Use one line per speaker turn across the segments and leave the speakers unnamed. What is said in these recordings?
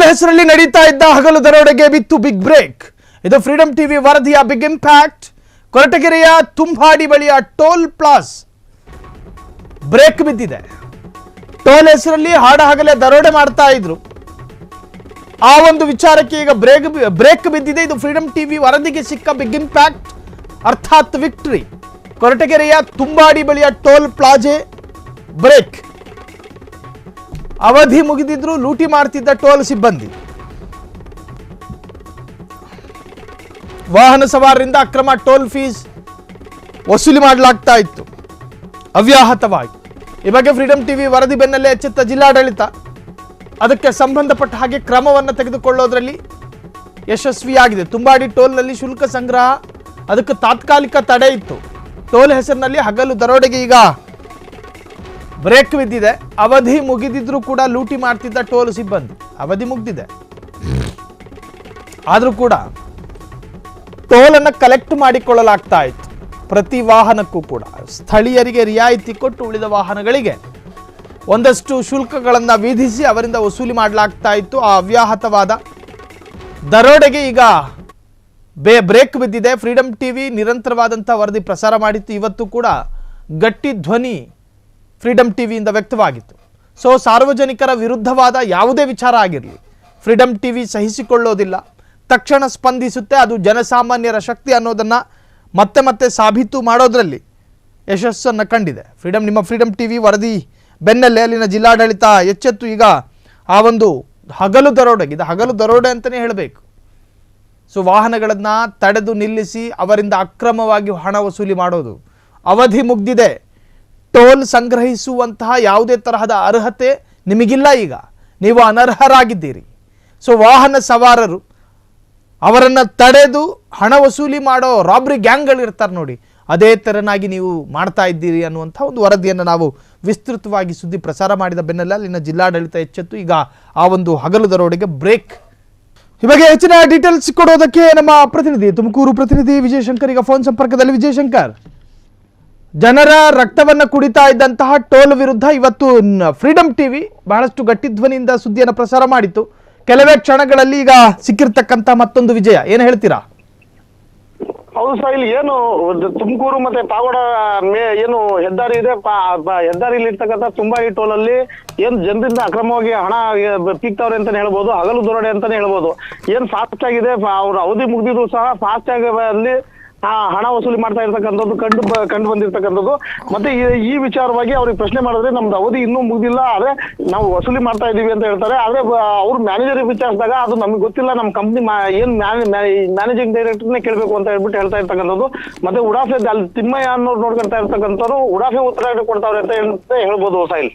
ಹೆಸರಲ್ಲಿ ನಡೀತಾ ಇದ್ದ ಹಗಲು ದರೋಡೆಗೆ ಬಿತ್ತು ಬಿಗ್ ಬ್ರೇಕ್. ಇದು ಫ್ರೀಡಂ ಟಿವಿ ವರದಿಯ ಬಿಗ್ ಇಂಪ್ಯಾಕ್ಟ್. ಕೊರಟಗೆರೆಯ ತುಂಬಾಡಿ ಬಳಿಯ ಟೋಲ್ ಪ್ಲಾಸ್ ಬ್ರೇಕ್ ಬಿದ್ದಿದೆ. ಟೋಲ್ ಹೆಸರಲ್ಲಿ ಹಾಡಹಗಲೇ ದರೋಡೆ ಮಾಡ್ತಾ ಇದ್ರು. ಆ ಒಂದು ವಿಚಾರಕ್ಕೆ ಈಗ ಬ್ರೇಕ್ ಬಿದ್ದಿದೆ. ಇದು ಫ್ರೀಡಂ ಟಿವಿ ವರದಿಗೆ ಸಿಕ್ಕ ಬಿಗ್ ಇಂಪ್ಯಾಕ್ಟ್ ಅರ್ಥಾತ್ ವಿಕ್ಟರಿ. ಕೊರಟಗೆರೆಯ ತುಂಬಾಡಿ ಬಳಿಯ ಟೋಲ್ ಪ್ಲಾಜೆ ಬ್ರೇಕ್. ಅವಧಿ ಮುಗಿದಿದ್ರು ಲೂಟಿ ಮಾಡ್ತಿದ್ದ ಟೋಲ್ ಸಿಬ್ಬಂದಿ. ವಾಹನ ಸವಾರರಿಂದ ಅಕ್ರಮ ಟೋಲ್ ಫೀಸ್ ವಸೂಲಿ ಮಾಡಲಾಗ್ತಾ ಇತ್ತು ಅವ್ಯಾಹತವಾಗಿ. ಈ ಬಗ್ಗೆ ಫ್ರೀಡಂ ಟಿವಿ ವರದಿ ಬೆನ್ನಲ್ಲೇ ಎಚ್ಚೆತ್ತ ಜಿಲ್ಲಾಡಳಿತ ಅದಕ್ಕೆ ಸಂಬಂಧಪಟ್ಟ ಹಾಗೆ ಕ್ರಮವನ್ನು ತೆಗೆದುಕೊಳ್ಳೋದ್ರಲ್ಲಿ ಯಶಸ್ವಿಯಾಗಿದೆ. ತುಂಬಾಡಿ ಟೋಲ್ನಲ್ಲಿ ಶುಲ್ಕ ಸಂಗ್ರಹ ಅದಕ್ಕೆ ತಾತ್ಕಾಲಿಕ ತಡೆ ಇತ್ತು. ಟೋಲ್ ಹೆಸರಿನಲ್ಲಿ ಹಗಲು ದರೋಡೆಗೆ ಈಗ ಬ್ರೇಕ್ ಬಿದ್ದಿದೆ. ಅವಧಿ ಮುಗಿದಿದ್ರು ಕೂಡ ಲೂಟಿ ಮಾಡ್ತಿದ್ದ ಟೋಲ್ ಸಿಬ್ಬಂದಿ. ಅವಧಿ ಮುಗಿದಿದೆ ಆದರೂ ಕೂಡ ಟೋಲನ್ನು ಕಲೆಕ್ಟ್ ಮಾಡಿಕೊಳ್ಳಲಾಗ್ತಾ ಇತ್ತು. ಪ್ರತಿ ವಾಹನಕ್ಕೂ ಕೂಡ ಸ್ಥಳೀಯರಿಗೆ ರಿಯಾಯಿತಿ ಕೊಟ್ಟು ಉಳಿದ ವಾಹನಗಳಿಗೆ ಒಂದಷ್ಟು ಶುಲ್ಕಗಳನ್ನು ವಿಧಿಸಿ ಅವರಿಂದ ವಸೂಲಿ ಮಾಡಲಾಗ್ತಾ ಇತ್ತು. ಆ ಅವ್ಯಾಹತವಾದ ದರೋಡೆಗೆ ಈಗ ಬ್ರೇಕ್ ಬಿದ್ದಿದೆ. ಫ್ರೀಡಂ ಟಿವಿ ನಿರಂತರವಾದಂಥ ವರದಿ ಪ್ರಸಾರ ಮಾಡಿತ್ತು. ಇವತ್ತು ಕೂಡ ಗಟ್ಟಿ ಧ್ವನಿ ಫ್ರೀಡಂ ಟಿವಿಯಿಂದ ವ್ಯಕ್ತವಾಗಿತ್ತು. ಸೊ ಸಾರ್ವಜನಿಕರ ವಿರುದ್ಧವಾದ ಯಾವುದೇ ವಿಚಾರ ಆಗಿರಲಿ ಫ್ರೀಡಂ ಟಿವಿ ಸಹಿಸಿಕೊಳ್ಳೋದಿಲ್ಲ, ತಕ್ಷಣ ಸ್ಪಂದಿಸುತ್ತೆ. ಅದು ಜನಸಾಮಾನ್ಯರ ಶಕ್ತಿ ಅನ್ನೋದನ್ನು ಮತ್ತೆ ಮತ್ತೆ ಸಾಬೀತು ಮಾಡೋದರಲ್ಲಿ ಯಶಸ್ಸನ್ನು ಕಂಡಿದೆ. ನಿಮ್ಮ ಫ್ರೀಡಂ ಟಿವಿ ವರದಿ ಬೆನ್ನಲ್ಲೇ ಅಲ್ಲಿನ ಜಿಲ್ಲಾಡಳಿತ ಎಚ್ಚೆತ್ತು ಈಗ ಆ ಒಂದು ಹಗಲು ದರೋಡೆಗೆ, ಇದು ಹಗಲು ದರೋಡೆ ಅಂತಲೇ ಹೇಳಬೇಕು. ಸೊ ವಾಹನಗಳನ್ನು ತಡೆದು ನಿಲ್ಲಿಸಿ ಅವರಿಂದ ಅಕ್ರಮವಾಗಿ ಹಣ ವಸೂಲಿ ಮಾಡೋದು. ಅವಧಿ ಮುಗ್ದಿದೆ. ಟೋಲ್ ಸಂಗ್ರಹಿಸುವಂತಹ ಯಾವುದೇ ತರಹದ ಅರ್ಹತೆ ನಿಮಗಿಲ್ಲ. ಈಗ ನೀವು ಅನರ್ಹರಾಗಿದ್ದೀರಿ. ಸೊ ವಾಹನ ಸವಾರರು ಅವರನ್ನು ತಡೆದು ಹಣ ವಸೂಲಿ ಮಾಡೋ ರಾಬ್ರಿ ಗ್ಯಾಂಗ್ಗಳಿರ್ತಾರೆ ನೋಡಿ, ಅದೇ ಥರನಾಗಿ ನೀವು ಮಾಡ್ತಾ ಇದ್ದೀರಿ ಅನ್ನುವಂಥ ಒಂದು ವರದಿಯನ್ನು ನಾವು ವಿಸ್ತೃತವಾಗಿ ಸುದ್ದಿ ಪ್ರಸಾರ ಮಾಡಿದ ಬೆನ್ನಲ್ಲೇ ಅಲ್ಲಿನ ಜಿಲ್ಲಾಡಳಿತ ಎಚ್ಚೆತ್ತು ಈಗ ಆ ಒಂದು ಹಗಲು ದರೋಡೆಗೆ ಬ್ರೇಕ್. ಈ ಬಗ್ಗೆ ಹೆಚ್ಚಿನ ಡೀಟೇಲ್ಸ್ ಕೊಡೋದಕ್ಕೆ ನಮ್ಮ ಪ್ರತಿನಿಧಿ ತುಮಕೂರು ಪ್ರತಿನಿಧಿ ವಿಜಯಶಂಕರ್ ಈಗ ಫೋನ್ ಸಂಪರ್ಕದಲ್ಲಿ. ವಿಜಯಶಂಕರ್, ಜನರ ರಕ್ತವನ್ನು ಕುಡಿತಾ ಇದ್ದಂತಹ ಟೋಲ್ ವಿರುದ್ಧ ಇವತ್ತು ಫ್ರೀಡಂ ಟಿವಿ ಬಹಳಷ್ಟು ಗಟ್ಟಿ ಧ್ವನಿಯಿಂದ ಸುದ್ದಿಯನ್ನು ಪ್ರಸಾರ ಮಾಡಿತ್ತು. ಕೆಲವೇ ಕ್ಷಣಗಳಲ್ಲಿ ಈಗ ಸಿಕ್ಕಿರ್ತಕ್ಕಂಥ ಮತ್ತೊಂದು ವಿಜಯ, ಏನು ಹೇಳ್ತೀರಾ?
ಹೌದು ಸರ್, ಇಲ್ಲಿ ಏನು ತುಮಕೂರು ಮತ್ತೆ ಪಾವಗಡ ಏನು ಹೆದ್ದಾರಿ ಇದೆ, ಹೆದ್ದಾರಿಲಿ ಇರ್ತಕ್ಕಂಥ ತುಂಬಾಡಿ ಟೋಲ್ ಅಲ್ಲಿ ಏನ್ ಜನರಿಂದ ಅಕ್ರಮವಾಗಿ ಹಣ ಪೀಕ್ತಾವ್ರೆ ಅಂತಾನೆ ಹೇಳ್ಬೋದು, ಹಗಲು ದರೋಡೆ ಅಂತಾನೆ ಹೇಳ್ಬೋದು. ಏನ್ ಫಾಸ್ಟ್ ಆಗಿದೆ, ಅವ್ರ ಅವಧಿ ಮುಗಿದಿದ್ರು ಸಹ ಫಾಸ್ಟ್ ಆಗಿ ಅಲ್ಲಿ ಹಣ ವಸೂಲಿ ಮಾಡ್ತಾ ಇರ್ತಕ್ಕಂಥದ್ದು ಕಂಡು ಬಂದಿರ್ತಕ್ಕಂಥದ್ದು. ಮತ್ತೆ ಈ ವಿಚಾರವಾಗಿ ಅವ್ರಿಗೆ ಪ್ರಶ್ನೆ ಮಾಡಿದ್ರೆ ನಮ್ದು ಅವಧಿ ಇನ್ನೂ ಮುಗಿದಿಲ್ಲ, ಆದ್ರೆ ನಾವು ವಸೂಲಿ ಮಾಡ್ತಾ ಇದೀವಿ ಅಂತ ಹೇಳ್ತಾರೆ. ಆದ್ರೆ ಅವ್ರು ಮ್ಯಾನೇಜರ್ ವಿಚಾರಿಸಿದಾಗ ಅದು ನಮ್ಗೆ ಗೊತ್ತಿಲ್ಲ, ನಮ್ಮ ಕಂಪ್ನಿ ಏನ್ ಮ್ಯಾನೇಜಿಂಗ್ ಡೈರೆಕ್ಟರ್ನೇ ಕೇಳಬೇಕು ಅಂತ ಹೇಳ್ಬಿಟ್ಟು ಹೇಳ್ತಾ ಇರ್ತಕ್ಕಂಥದ್ದು. ಮತ್ತೆ ಉಡಾಫೆ ಅಲ್ಲಿ ತಿಮ್ಮಯ್ಯ ಅನ್ನೋರು ನೋಡ್ಕೊಳ್ತಾ ಇರ್ತಕ್ಕಂಥವ್ರು ಉಡಾಫೆ ಉತ್ತರ ಕೊಡ್ತಾವ್ರೆ ಅಂತ ಹೇಳ್ಬೋದು ಸಾಯಿಲ್.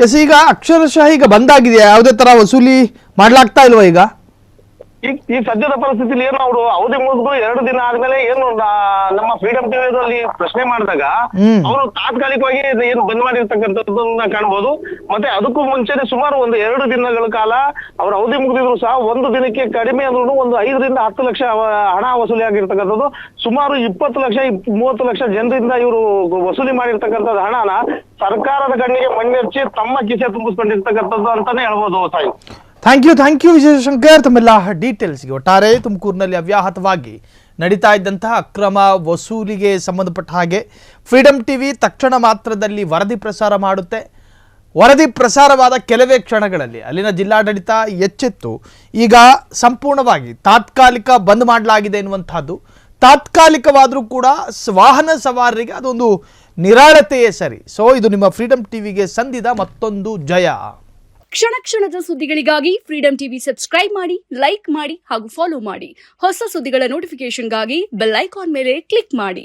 ಎಸ್, ಈಗ ಅಕ್ಷರಶಃ ಈಗ ಬಂದಾಗಿದೆಯಾ? ಯಾವುದೇ ತರ ವಸೂಲಿ ಮಾಡ್ಲಾಗ್ತಾ ಇಲ್ವಾ ಈಗ?
ಈ ಸದ್ಯದ ಪರಿಸ್ಥಿತಿಲಿ ಏನು ಅವರು ಅವಧಿ ಮುಗಿದು 2 ದಿನ ಆದ್ಮೇಲೆ ಏನು ನಮ್ಮ ಫ್ರೀಡಂ ಟಿವಿದಲ್ಲಿ ಪ್ರಶ್ನೆ ಮಾಡಿದಾಗ ಅವರು ತಾತ್ಕಾಲಿಕವಾಗಿ ಏನು ಬಂದ್ ಮಾಡಿರ್ತಕ್ಕಂಥದ್ದನ್ನ ಕಾಣಬಹುದು. ಮತ್ತೆ ಅದಕ್ಕೂ ಮುಂಚೆನೆ ಸುಮಾರು ಒಂದು 2 ದಿನಗಳ ಕಾಲ ಅವ್ರ ಅವಧಿ ಮುಗಿದಿದ್ರು ಸಹ ಒಂದು ದಿನಕ್ಕೆ ಕಡಿಮೆ ಅಂದ್ರೂ ಒಂದು 5 ರಿಂದ 10 ಲಕ್ಷ ಹಣ ವಸೂಲಿ ಆಗಿರ್ತಕ್ಕಂಥದ್ದು. ಸುಮಾರು 20 ಲಕ್ಷ 30 ಲಕ್ಷ ಜನರಿಂದ ಇವರು ವಸೂಲಿ ಮಾಡಿರ್ತಕ್ಕಂಥದ್ದು ಹಣನ ಸರ್ಕಾರದ ಕಣ್ಣಿಗೆ ಮಣ್ಣೆಚ್ಚಿ ತಮ್ಮ ಕಿಸೆ ತುಂಬಿಸ್ಕೊಂಡಿರ್ತಕ್ಕಂಥದ್ದು ಅಂತಾನೆ ಹೇಳ್ಬೋದು ಸಾಯಿ.
ಥ್ಯಾಂಕ್ ಯು ವಿಜಯಶಂಕರ್ ತಮ್ಮೆಲ್ಲ ಡೀಟೇಲ್ಸ್ಗೆ. ಒಟ್ಟಾರೆ ತುಮಕೂರಿನಲ್ಲಿ ಅವ್ಯಾಹತವಾಗಿ ನಡೀತಾ ಇದ್ದಂತಹ ಅಕ್ರಮ ವಸೂಲಿಗೆ ಸಂಬಂಧಪಟ್ಟ ಹಾಗೆ ಫ್ರೀಡಂ ಟಿವಿ ತಕ್ಷಣ ಮಾತ್ರದಲ್ಲಿ ವರದಿ ಪ್ರಸಾರ ಮಾಡುತ್ತೆ. ವರದಿ ಪ್ರಸಾರವಾದ ಕೆಲವೇ ಕ್ಷಣಗಳಲ್ಲಿ ಅಲ್ಲಿನ ಜಿಲ್ಲಾಡಳಿತ ಎಚ್ಚೆತ್ತು ಈಗ ಸಂಪೂರ್ಣವಾಗಿ ತಾತ್ಕಾಲಿಕ ಬಂದ್ ಮಾಡಲಾಗಿದೆ ಎನ್ನುವಂಥದ್ದು. ತಾತ್ಕಾಲಿಕವಾದರೂ ಕೂಡ ವಾಹನ ಸವಾರರಿಗೆ ಅದೊಂದು ನಿರಾಳತೆಯೇ ಸರಿ. ಸೊ ಇದು ನಿಮ್ಮ ಫ್ರೀಡಂ ಟಿವಿಗೆ ಸಂದಿದ ಮತ್ತೊಂದು ಜಯ.
ಕ್ಷಣ ಕ್ಷಣದ ಸುದ್ದಿಗಳಿಗಾಗಿ ಫ್ರೀಡಂ ಟಿವಿ ಸಬ್ಸ್ಕ್ರೈಬ್ ಮಾಡಿ, ಲೈಕ್ ಮಾಡಿ ಹಾಗೂ ಫಾಲೋ ಮಾಡಿ. ಹೊಸ ಸುದ್ದಿಗಳ ನೋಟಿಫಿಕೇಶನ್ಗಾಗಿ ಬೆಲ್ ಐಕಾನ್ ಮೇಲೆ ಕ್ಲಿಕ್ ಮಾಡಿ.